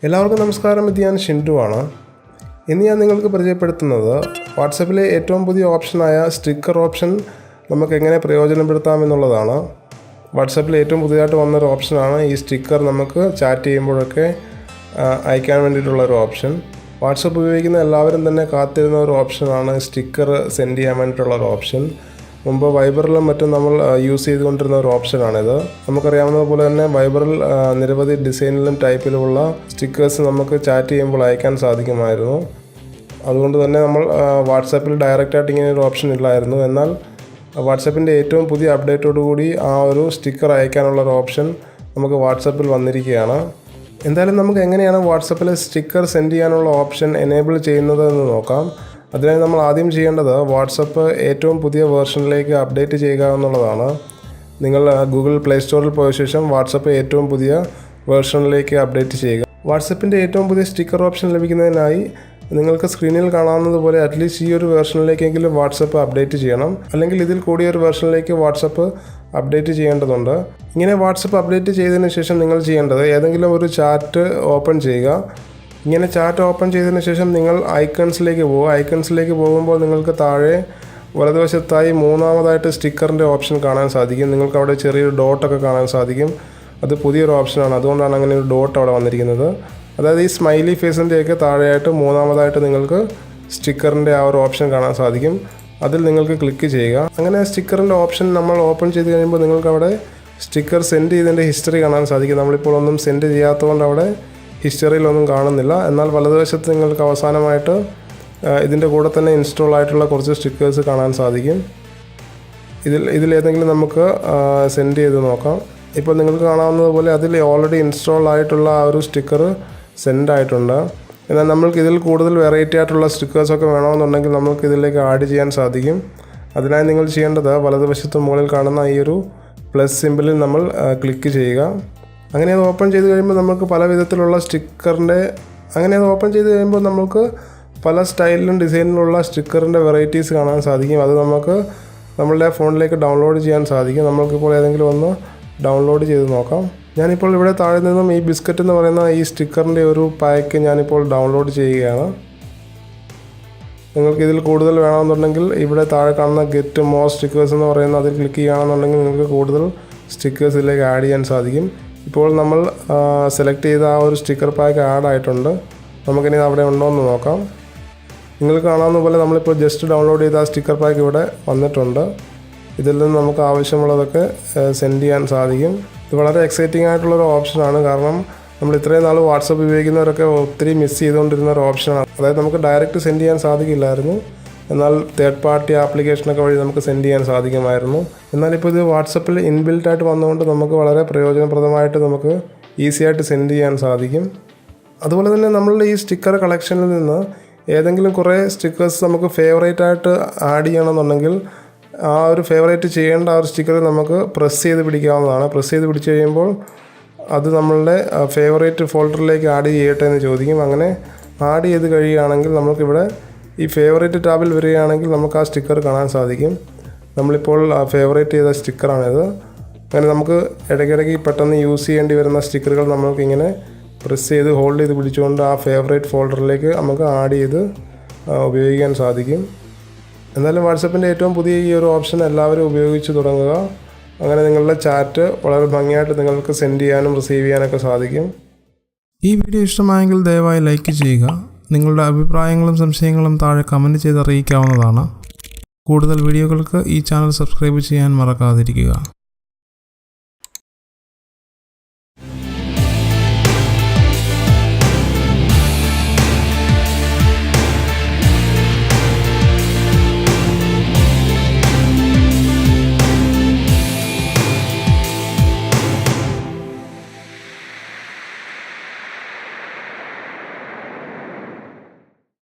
എല്ലാവർക്കും നമസ്കാരം. ഇത് ഞാൻ ഷിൻറ്റു ആണ്. ഇന്ന് ഞാൻ നിങ്ങൾക്ക് പരിചയപ്പെടുത്തുന്നത് വാട്സപ്പിലെ ഏറ്റവും പുതിയ ഓപ്ഷനായ സ്റ്റിക്കർ ഓപ്ഷൻ നമുക്ക് എങ്ങനെ പ്രയോജനപ്പെടുത്താമെന്നുള്ളതാണ്. വാട്സപ്പിൽ ഏറ്റവും പുതിയതായിട്ട് വന്നൊരു ഓപ്ഷനാണ് ഈ സ്റ്റിക്കർ. നമുക്ക് ചാറ്റ് ചെയ്യുമ്പോഴൊക്കെ അയക്കാൻ വേണ്ടിയിട്ടുള്ളൊരു ഓപ്ഷൻ. വാട്സപ്പ് ഉപയോഗിക്കുന്ന എല്ലാവരും തന്നെ കാത്തിരുന്ന ഒരു ഓപ്ഷനാണ് സ്റ്റിക്കർ സെൻഡ് ചെയ്യാൻ വേണ്ടിയിട്ടുള്ളൊരു ഓപ്ഷൻ. മുമ്പ് വൈബറിലും മറ്റും നമ്മൾ യൂസ് ചെയ്തുകൊണ്ടിരുന്ന ഒരു ഓപ്ഷനാണിത്. നമുക്കറിയാവുന്നതുപോലെ തന്നെ വൈബറിൽ നിരവധി ഡിസൈനിലും ടൈപ്പിലുമുള്ള സ്റ്റിക്കേഴ്സ് നമുക്ക് ചാറ്റ് ചെയ്യുമ്പോൾ അയക്കാൻ സാധിക്കുമായിരുന്നു. അതുകൊണ്ട് തന്നെ നമ്മൾ വാട്സാപ്പിൽ ഡയറക്റ്റായിട്ട് ഇങ്ങനെ ഒരു ഓപ്ഷൻ ഇല്ലായിരുന്നു. എന്നാൽ വാട്സാപ്പിൻ്റെ ഏറ്റവും പുതിയ അപ്ഡേറ്റോടുകൂടി ആ ഒരു സ്റ്റിക്കർ അയക്കാനുള്ളൊരു ഓപ്ഷൻ നമുക്ക് വാട്സാപ്പിൽ വന്നിരിക്കുകയാണ്. എന്തായാലും നമുക്ക് എങ്ങനെയാണ് വാട്സാപ്പിൽ സ്റ്റിക്കർ സെൻഡ് ചെയ്യാനുള്ള ഓപ്ഷൻ എനേബിൾ ചെയ്യുന്നത് എന്ന് നോക്കാം. അതിനായി നമ്മൾ ആദ്യം ചെയ്യേണ്ടത് വാട്സപ്പ് ഏറ്റവും പുതിയ വേർഷനിലേക്ക് അപ്ഡേറ്റ് ചെയ്യുക എന്നുള്ളതാണ്. നിങ്ങൾ ഗൂഗിൾ പ്ലേ സ്റ്റോറിൽ പോയ ശേഷം വാട്സപ്പ് ഏറ്റവും പുതിയ വേർഷനിലേക്ക് അപ്ഡേറ്റ് ചെയ്യുക. വാട്സപ്പിൻ്റെ ഏറ്റവും പുതിയ സ്റ്റിക്കർ ഓപ്ഷൻ ലഭിക്കുന്നതിനായി നിങ്ങൾക്ക് സ്ക്രീനിൽ കാണാവുന്നതുപോലെ അറ്റ്ലീസ്റ്റ് ഈ ഒരു വേർഷനിലേക്കെങ്കിലും വാട്സപ്പ് അപ്ഡേറ്റ് ചെയ്യണം. അല്ലെങ്കിൽ ഇതിൽ കൂടിയൊരു വേർഷനിലേക്ക് വാട്സപ്പ് അപ്ഡേറ്റ് ചെയ്യേണ്ടതുണ്ട്. ഇങ്ങനെ വാട്സപ്പ് അപ്ഡേറ്റ് ചെയ്തതിന് ശേഷം നിങ്ങൾ ചെയ്യേണ്ടത് ഏതെങ്കിലും ഒരു ചാറ്റ് ഓപ്പൺ ചെയ്യുക. ഇങ്ങനെ ചാറ്റ് ഓപ്പൺ ചെയ്തതിന് ശേഷം നിങ്ങൾ ഐക്കൺസിലേക്ക് പോകുക. ഐക്കൺസിലേക്ക് പോകുമ്പോൾ നിങ്ങൾക്ക് താഴെ വലതുവശത്തായി മൂന്നാമതായിട്ട് സ്റ്റിക്കറിൻ്റെ ഓപ്ഷൻ കാണാൻ സാധിക്കും. നിങ്ങൾക്ക് അവിടെ ചെറിയൊരു ഡോട്ടൊക്കെ കാണാൻ സാധിക്കും. അത് പുതിയൊരു ഓപ്ഷനാണ്, അതുകൊണ്ടാണ് അങ്ങനെ ഒരു ഡോട്ട് അവിടെ വന്നിരിക്കുന്നത്. അതായത് ഈ സ്മൈലി ഫേസിൻ്റെയൊക്കെ താഴെയായിട്ട് മൂന്നാമതായിട്ട് നിങ്ങൾക്ക് സ്റ്റിക്കറിൻ്റെ ആ ഒരു ഓപ്ഷൻ കാണാൻ സാധിക്കും. അതിൽ നിങ്ങൾക്ക് ക്ലിക്ക് ചെയ്യുക. അങ്ങനെ സ്റ്റിക്കറിൻ്റെ ഓപ്ഷൻ നമ്മൾ ഓപ്പൺ ചെയ്ത് കഴിയുമ്പോൾ നിങ്ങൾക്ക് അവിടെ സ്റ്റിക്കർ സെൻഡ് ചെയ്തതിൻ്റെ ഹിസ്റ്ററി കാണാൻ സാധിക്കും. നമ്മളിപ്പോൾ ഒന്നും സെൻഡ് ചെയ്യാത്തതുകൊണ്ട് അവിടെ ഹിസ്റ്ററിയിലൊന്നും കാണുന്നില്ല. എന്നാൽ വലതുവശത്ത് നിങ്ങൾക്ക് അവസാനമായിട്ട് ഇതിൻ്റെ കൂടെ തന്നെ ഇൻസ്റ്റാൾ ആയിട്ടുള്ള കുറച്ച് സ്റ്റിക്കേഴ്സ് കാണാൻ സാധിക്കും. ഇതിലേതെങ്കിലും നമുക്ക് സെൻഡ് ചെയ്ത് നോക്കാം. ഇപ്പോൾ നിങ്ങൾക്ക് കാണാവുന്നതുപോലെ അതിൽ ഓൾറെഡി ഇൻസ്റ്റാൾ ആയിട്ടുള്ള ആ ഒരു സ്റ്റിക്കർ സെൻഡ് ആയിട്ടുണ്ട്. എന്നാൽ നമ്മൾക്ക് ഇതിൽ കൂടുതൽ വെറൈറ്റി ആയിട്ടുള്ള സ്റ്റിക്കേഴ്സൊക്കെ വേണമെന്നുണ്ടെങ്കിൽ നമുക്ക് ഇതിലേക്ക് ആഡ് ചെയ്യാൻ സാധിക്കും. അതിനായി നിങ്ങൾ ചെയ്യേണ്ടത് വലതുവശത്ത് മുകളിൽ കാണുന്ന ഈ ഒരു പ്ലസ് സിമ്പിളിൽ നമ്മൾ ക്ലിക്ക് ചെയ്യുക. അങ്ങനെ അത് ഓപ്പൺ ചെയ്ത് കഴിയുമ്പോൾ നമുക്ക് പല വിധത്തിലുള്ള നമുക്ക് പല സ്റ്റൈലിലും ഡിസൈനിലുള്ള സ്റ്റിക്കറിൻ്റെ വെറൈറ്റീസ് കാണാൻ സാധിക്കും. അത് നമുക്ക് നമ്മളുടെ ഫോണിലേക്ക് ഡൗൺലോഡ് ചെയ്യാൻ സാധിക്കും. നമുക്കിപ്പോൾ ഏതെങ്കിലും ഒന്ന് ഡൗൺലോഡ് ചെയ്ത് നോക്കാം. ഞാനിപ്പോൾ ഇവിടെ താഴെ നിന്നും ഈ ബിസ്ക്കറ്റ് എന്ന് പറയുന്ന ഈ സ്റ്റിക്കറിൻ്റെ ഒരു പാക്ക് ഞാനിപ്പോൾ ഡൗൺലോഡ് ചെയ്യുകയാണ്. നിങ്ങൾക്ക് ഇതിൽ കൂടുതൽ വേണമെന്നുണ്ടെങ്കിൽ ഇവിടെ താഴെ കാണുന്ന ഗെറ്റ് മോർ സ്റ്റിക്കേഴ്സ് എന്ന് പറയുന്ന അതിൽ ക്ലിക്ക് ചെയ്യുകയാണെന്നുണ്ടെങ്കിൽ നിങ്ങൾക്ക് കൂടുതൽ സ്റ്റിക്കേഴ്സ് ഇതിലേക്ക് ആഡ് ചെയ്യാൻ സാധിക്കും. ഇപ്പോൾ നമ്മൾ സെലക്ട് ചെയ്ത ആ ഒരു സ്റ്റിക്കർ പാക്ക് ആഡ് ആയിട്ടുണ്ട്. നമുക്കിനി അവിടെ ഉണ്ടോ എന്ന് നോക്കാം. നിങ്ങൾക്ക് കാണാവുന്ന പോലെ നമ്മളിപ്പോൾ ജസ്റ്റ് ഡൗൺലോഡ് ചെയ്ത ആ സ്റ്റിക്കർ പാക്ക് ഇവിടെ വന്നിട്ടുണ്ട്. ഇതിൽ നിന്ന് നമുക്ക് ആവശ്യമുള്ളതൊക്കെ സെൻഡ് ചെയ്യാൻ സാധിക്കും. ഇത് വളരെ എക്സൈറ്റിംഗ് ആയിട്ടുള്ളൊരു ഓപ്ഷനാണ്. കാരണം നമ്മൾ ഇത്രയും നാൾ വാട്സപ്പ് ഉപയോഗിക്കുന്നവരൊക്കെ ഒത്തിരി മിസ് ചെയ്തുകൊണ്ടിരുന്ന ഒരു ഓപ്ഷനാണ്. അതായത് നമുക്ക് ഡയറക്റ്റ് സെൻഡ് ചെയ്യാൻ സാധിക്കില്ലായിരുന്നു. എന്നാൽ തേർഡ് പാർട്ടി ആപ്ലിക്കേഷനൊക്കെ വഴി നമുക്ക് സെൻഡ് ചെയ്യാൻ സാധിക്കുമായിരുന്നു. എന്നാലിപ്പോൾ ഇത് വാട്സപ്പിൽ ഇൻബിൽറ്റായിട്ട് വന്നുകൊണ്ട് നമുക്ക് വളരെ പ്രയോജനപ്രദമായിട്ട് നമുക്ക് ഈസി ആയിട്ട് സെൻഡ് ചെയ്യാൻ സാധിക്കും. അതുപോലെ തന്നെ നമ്മളുടെ ഈ സ്റ്റിക്കർ കളക്ഷനിൽ നിന്ന് ഏതെങ്കിലും കുറേ സ്റ്റിക്കേഴ്സ് നമുക്ക് ഫേവറേറ്റ് ആയിട്ട് ആഡ് ചെയ്യണമെന്നുണ്ടെങ്കിൽ ആ ഒരു ഫേവറേറ്റ് ചെയ്യേണ്ട ആ ഒരു സ്റ്റിക്കർ നമുക്ക് പ്രസ് ചെയ്ത് പിടിക്കാവുന്നതാണ്. പ്രസ് ചെയ്ത് പിടിച്ച് കഴിയുമ്പോൾ അത് നമ്മളുടെ ഫേവറേറ്റ് ഫോൾഡറിലേക്ക് ആഡ് ചെയ്യട്ടെ എന്ന് ചോദിക്കും. അങ്ങനെ ആഡ് ചെയ്ത് കഴിയുകയാണെങ്കിൽ നമുക്കിവിടെ ഈ ഫേവറേറ്റ് ടാബിൽ വരികയാണെങ്കിൽ നമുക്ക് ആ സ്റ്റിക്കർ കാണാൻ സാധിക്കും. നമ്മളിപ്പോൾ ഫേവറേറ്റ് ചെയ്ത സ്റ്റിക്കറാണിത്. അങ്ങനെ നമുക്ക് ഇടയ്ക്കിടയ്ക്ക് പെട്ടെന്ന് യൂസ് ചെയ്യേണ്ടി വരുന്ന സ്റ്റിക്കറുകൾ നമ്മൾക്കിങ്ങനെ പ്രസ് ചെയ്ത് ഹോൾഡ് ചെയ്ത് പിടിച്ചുകൊണ്ട് ആ ഫേവറേറ്റ് ഫോൾഡറിലേക്ക് നമുക്ക് ആഡ് ചെയ്ത് ഉപയോഗിക്കാൻ സാധിക്കും. എന്നാലും വാട്സപ്പിൻ്റെ ഏറ്റവും പുതിയ ഈ ഒരു ഓപ്ഷൻ എല്ലാവരും ഉപയോഗിച്ച് തുടങ്ങുക. അങ്ങനെ നിങ്ങളുടെ ചാറ്റ് വളരെ ഭംഗിയായിട്ട് നിങ്ങൾക്ക് സെൻഡ് ചെയ്യാനും റിസീവ് ചെയ്യാനൊക്കെ സാധിക്കും. ഈ വീഡിയോ ഇഷ്ടമായെങ്കിൽ ദയവായി ലൈക്ക് ചെയ്യുക. നിങ്ങളുടെ അഭിപ്രായങ്ങളും സംശയങ്ങളും താഴെ കമൻറ്റ് ചെയ്ത് അറിയിക്കാവുന്നതാണ്. കൂടുതൽ വീഡിയോകൾക്ക് ഈ ചാനൽ സബ്സ്ക്രൈബ് ചെയ്യാൻ മറക്കാതിരിക്കുക.